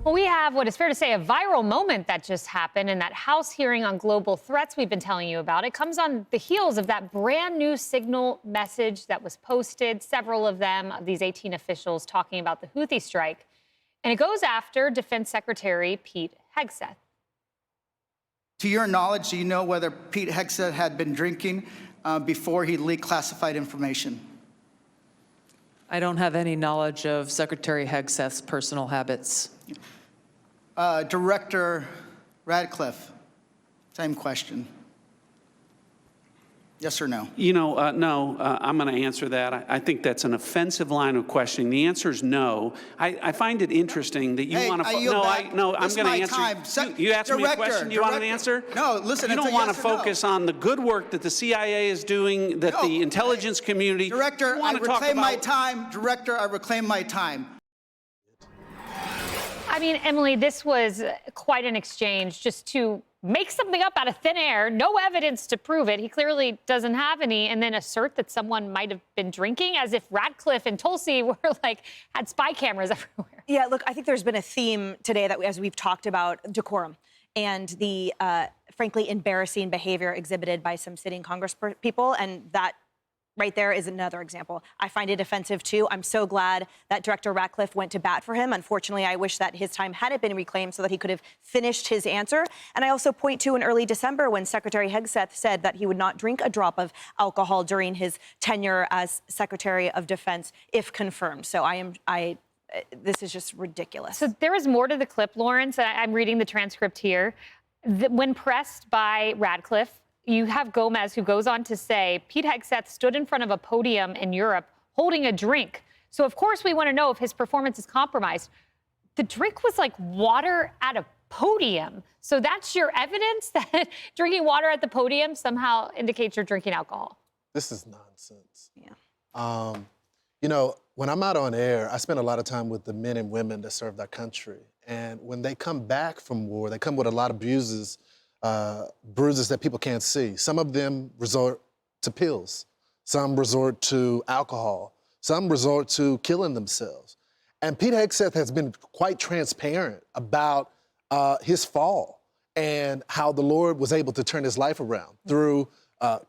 Well, we have what is fair to say a viral moment that just happened in that House hearing on global threats we've been telling you about. It comes on the heels of that brand new signal message that was posted, several of them, these 18 officials talking about the Houthi strike. And it goes after Defense Secretary Pete Hegseth. To your knowledge, do you know whether Pete Hegseth had been drinking before he leaked classified information? I don't have any knowledge of Secretary Hegseth's personal habits. Director Ratcliffe, same question. Yes or no? No, I'm going to answer that. I think that's an offensive line of questioning. The answer is no. I find it interesting that you want to. I'm going to answer. You asked me a question. Do you want an answer? No, listen. You don't want to focus on the good work that the CIA is doing, that the intelligence community. Director, I reclaim my time. Director, I reclaim my time. I mean, Emily, this was quite an exchange just to make something up out of thin air, no evidence to prove it. He clearly doesn't have any, and then assert that someone might have been drinking, as if Ratcliffe and Tulsi were had spy cameras everywhere. Yeah, look, I think there's been a theme today that, as we've talked about, decorum and the frankly embarrassing behavior exhibited by some sitting Congress people, and that right there is another example. I find it offensive, too. I'm so glad that Director Ratcliffe went to bat for him. Unfortunately, I wish that his time hadn't been reclaimed so that he could have finished his answer. And I also point to in early December when Secretary Hegseth said that he would not drink a drop of alcohol during his tenure as Secretary of Defense, if confirmed. So this is just ridiculous. So there is more to the clip, Lawrence. I'm reading the transcript here. When pressed by Ratcliffe, you have Gomez, who goes on to say, Pete Hegseth stood in front of a podium in Europe holding a drink. So, of course, we want to know if his performance is compromised. The drink was like water at a podium. So that's your evidence that drinking water at the podium somehow indicates you're drinking alcohol? This is nonsense. Yeah. When I'm out on air, I spend a lot of time with the men and women that serve our country. And when they come back from war, they come with a lot of bruises that people can't see. Some of them resort to pills. Some resort to alcohol. Some resort to killing themselves. And Pete Hegseth has been quite transparent about his fall and how the Lord was able to turn his life around through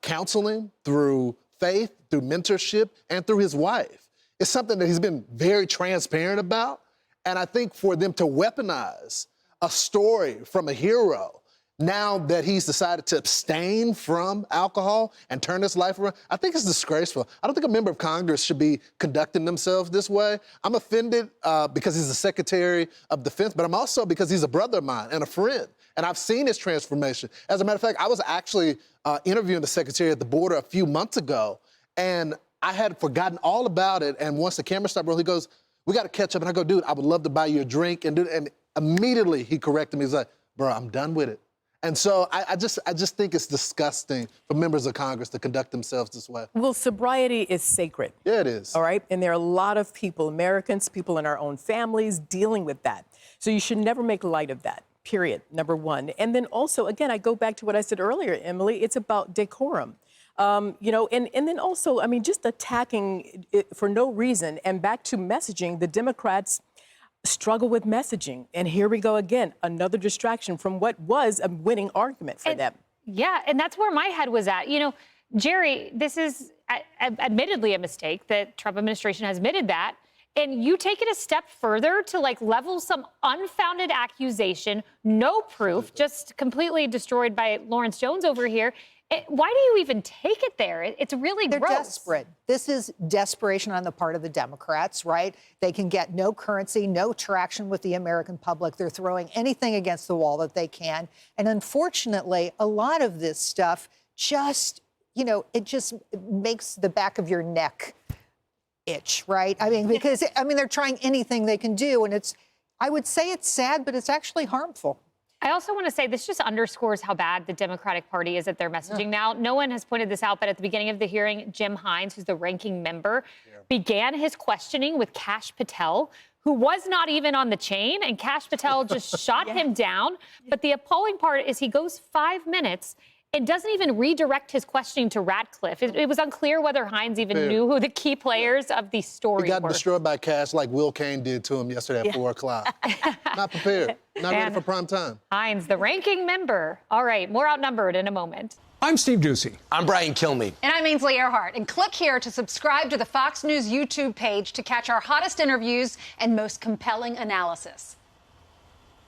counseling, through faith, through mentorship, and through his wife. It's something that he's been very transparent about. And I think for them to weaponize a story from a hero now that he's decided to abstain from alcohol and turn his life around, I think it's disgraceful. I don't think a member of Congress should be conducting themselves this way. I'm offended because he's the Secretary of Defense, but I'm also because he's a brother of mine and a friend, and I've seen his transformation. As a matter of fact, I was actually interviewing the Secretary at the border a few months ago, and I had forgotten all about it, and once the camera stopped rolling, he goes, "We got to catch up," and I go, "Dude, I would love to buy you a drink," and immediately he corrected me. He's like, "Bro, I'm done with it." And so I just think it's disgusting for members of Congress to conduct themselves this way. Well, sobriety is sacred. Yeah, it is. All right? And there are a lot of people, Americans, people in our own families, dealing with that. So you should never make light of that, period, number one. And then also, again, I go back to what I said earlier, Emily, it's about decorum. And then also, I mean, just attacking it for no reason. And back to messaging, the Democrats struggle with messaging. And here we go again, another distraction from what was a winning argument for them. Yeah, and that's where my head was at. Jerry, this is admittedly a mistake. The Trump administration has admitted that. And you take it a step further to level some unfounded accusation, no proof, just completely destroyed by Lawrence Jones over here. Why do you even take it there? It's really gross. They're desperate. This is desperation on the part of the Democrats, right? They can get no currency, no traction with the American public. They're throwing anything against the wall that they can. And unfortunately, a lot of this stuff just, it just makes the back of your neck itch, right? I mean, because, they're trying anything they can do. And I would say it's sad, but it's actually harmful. I also want to say this just underscores how bad the Democratic Party is at their messaging now. No one has pointed this out, but at the beginning of the hearing, Jim Hines, who's the ranking member, began his questioning with Kash Patel, who was not even on the chain, and Kash Patel just shot him down. But the appalling part is he goes 5 minutes it doesn't even redirect his questioning to Ratcliffe. It was unclear whether Hines even knew who the key players of the story were. He got destroyed by cash like Will Cain did to him yesterday at 4 o'clock. Not prepared. Not ready for prime time. Hines, the ranking member. All right, more outnumbered in a moment. I'm Steve Doocy. I'm Brian Kilmeade. And I'm Ainsley Earhart. And click here to subscribe to the Fox News YouTube page to catch our hottest interviews and most compelling analysis.